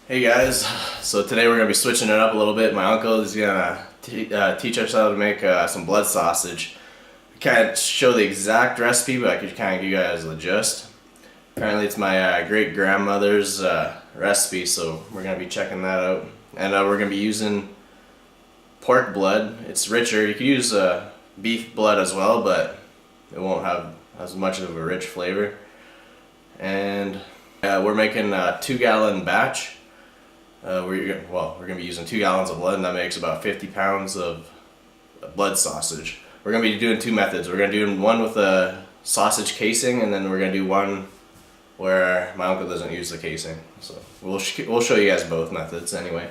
Hey guys, so today we're going to be switching it up a little bit. My uncle is going to teach us how to make some blood sausage. I can't show the exact recipe, but I could kind of give you guys the gist. Apparently it's my great grandmother's recipe, so we're going to be checking that out. And we're going to be using pork blood. It's richer. You could use beef blood as well, but it won't have as much of a rich flavor. And we're making a 2-gallon batch. We're going to be using 2 gallons of blood, and that makes about 50 pounds of blood sausage. We're going to be doing two methods. We're going to do one with a sausage casing, and then we're going to do one where my uncle doesn't use the casing. So we'll show you guys both methods anyway.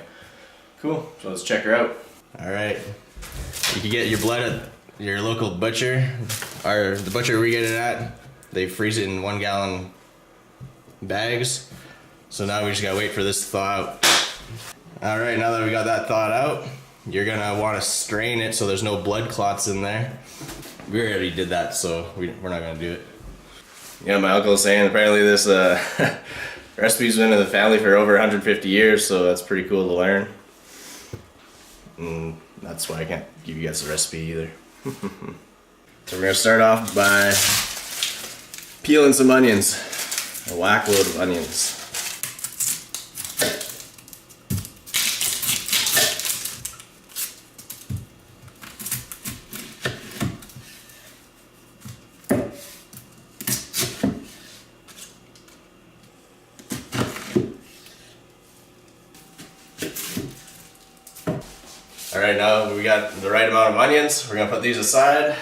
Cool, so let's check her out. Alright, you can get your blood at your local butcher, or the butcher we get it at. They freeze it in 1 gallon bags. So now we just gotta wait for this to thaw out. Alright, now that we got that thawed out, you're gonna want to strain it so there's no blood clots in there. We already did that, so we're not gonna do it. Yeah, my uncle was saying apparently this recipe's been in the family for over 150 years, so that's pretty cool to learn. And that's why I can't give you guys the recipe either. So we're gonna start off by peeling some onions. A whack load of onions. Alright, now we got the right amount of onions. We're going to put these aside.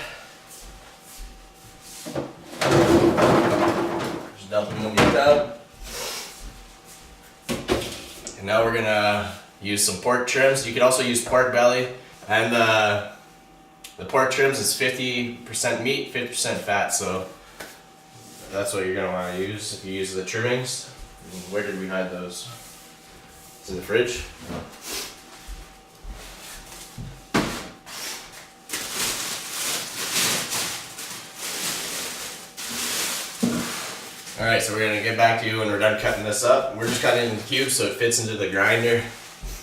Just dump them in the tub. And now we're going to use some pork trims. You could also use pork belly. And the pork trims is 50% meat, 50% fat. So that's what you're going to want to use if you use the trimmings. And where did we hide those? It's in the fridge. Alright, so we're going to get back to you when we're done cutting this up. We're just cutting it in cubes so it fits into the grinder,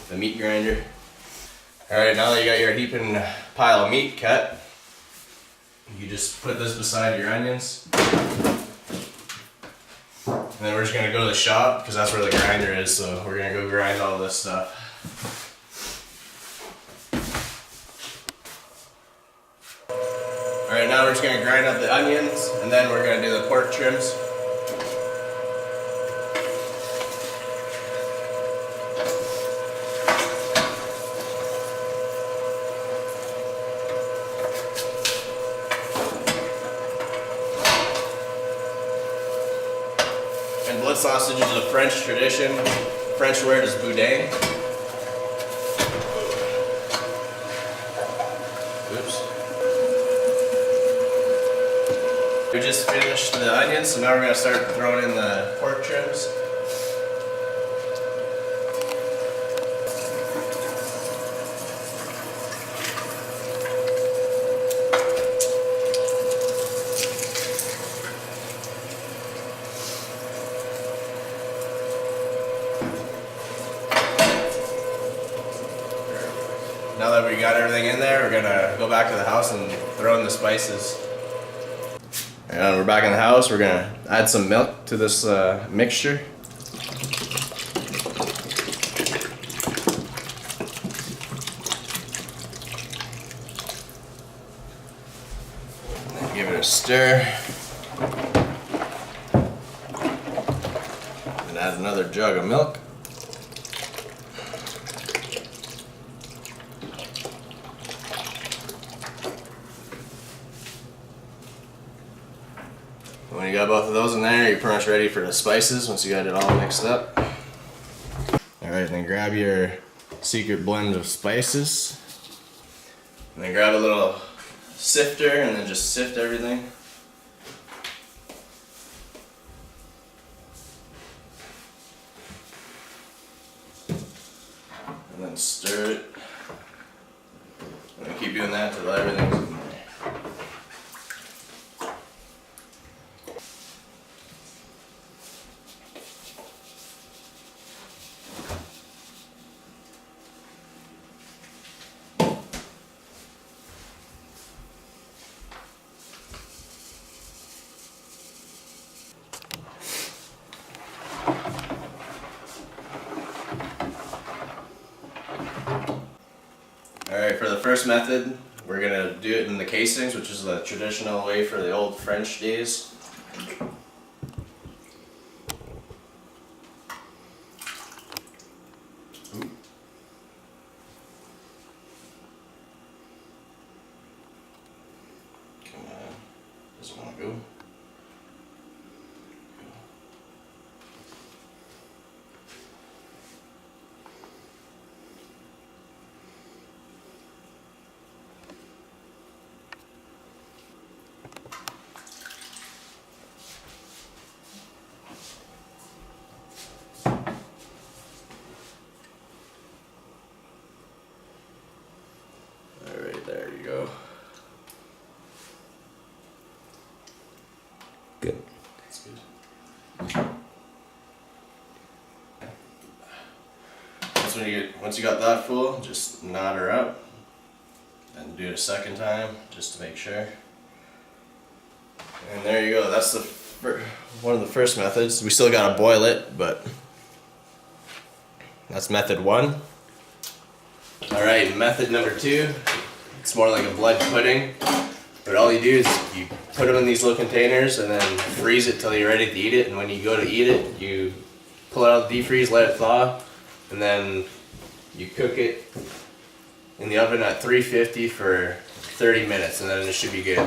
the meat grinder. Alright, now that you got your heaping pile of meat cut, you just put this beside your onions. And then we're just going to go to the shop because that's where the grinder is, so we're going to go grind all this stuff. Alright, now we're just going to grind up the onions and then we're going to do the pork trims. And blood sausage is a French tradition. The French word is boudin. Oops. We just finished the onions, so now we're going to start throwing in the pork trims. Now that we got everything in there, we're gonna go back to the house and throw in the spices. And we're back in the house. We're gonna add some milk to this mixture. And give it a stir. And add another jug of milk. When you got both of those in there, you're pretty much ready for the spices once you got it all mixed up. Alright, then grab your secret blend of spices. And then grab a little sifter and then just sift everything. And then stir it. And keep doing that until everything's in there. Alright, for the first method, we're gonna do it in the casings, which is the traditional way for the old French days. Come on, doesn't want to go. Alright, there you go. Good. That's good. Once you got that full, just knot her up and do it a second time just to make sure. And there you go. That's the one of the first methods. We still gotta boil it, but that's method 1. Alright, method number 2. It's more like a blood pudding. But all you do is you put them in these little containers and then freeze it till you're ready to eat it. And when you go to eat it, you pull it out of the deep freeze, let it thaw, and then you cook it in the oven at 350 for 30 minutes, and then it should be good.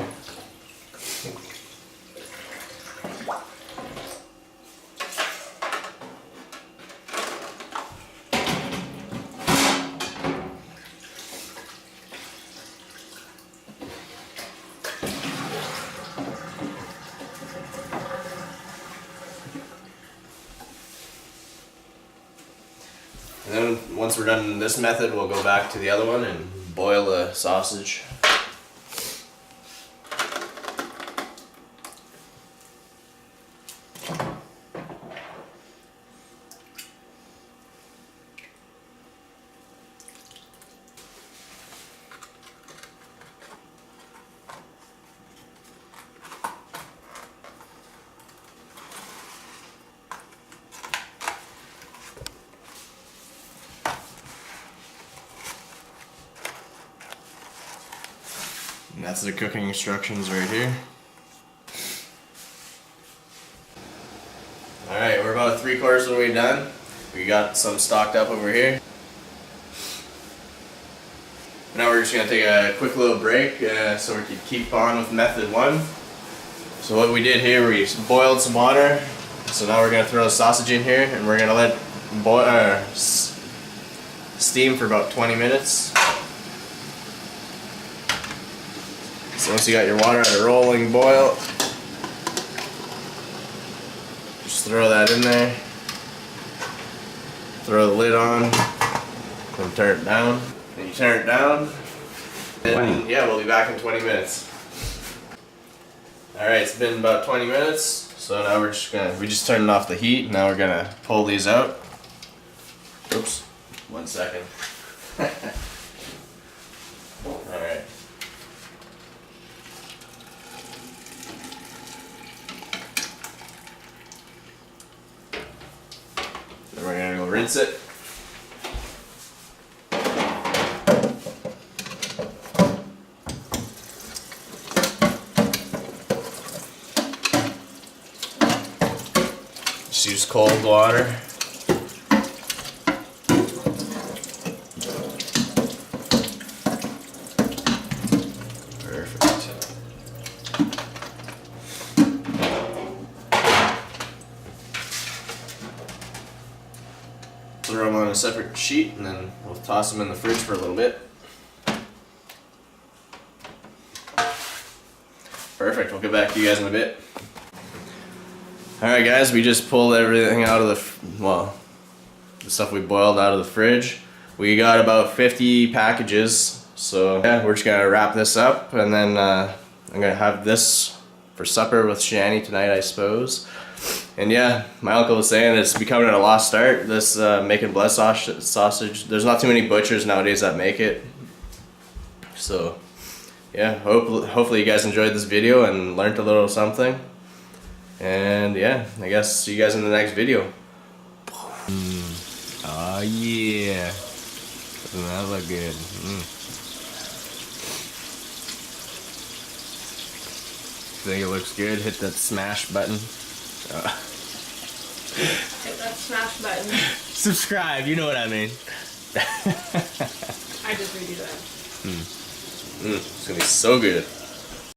And then once we're done this method, we'll go back to the other one and boil the sausage. And that's the cooking instructions right here. Alright, we're about 3/4 of the way done. We got some stocked up over here. Now we're just going to take a quick little break so we can keep on with method 1. So what we did here, we boiled some water. So now we're going to throw the sausage in here and we're going to let boil, steam for about 20 minutes. So once you got your water at a rolling boil, just throw that in there, throw the lid on, and turn it down. Then you turn it down, and yeah, we'll be back in 20 minutes. Alright, it's been about 20 minutes, so now we just turned off the heat, now we're gonna pull these out. Oops, 1 second. Alright. Then we're gonna go rinse it. Just use cold water. Throw them on a separate sheet and then we'll toss them in the fridge for a little bit. Perfect, we'll get back to you guys in a bit. Alright guys, we just pulled everything out of the stuff we boiled out of the fridge. We got about 50 packages, so yeah, we're just gonna wrap this up and then I'm gonna have this for supper with Shani tonight, I suppose. And yeah, my uncle was saying it's becoming a lost art, this making blood sausage. There's not too many butchers nowadays that make it. So yeah, hopefully you guys enjoyed this video and learned a little something. And yeah, I guess see you guys in the next video. Oh yeah. Doesn't that look good? think it looks good, hit that smash button. Hit that smash button. Subscribe, you know what I mean. I just redo that. It's gonna be so good.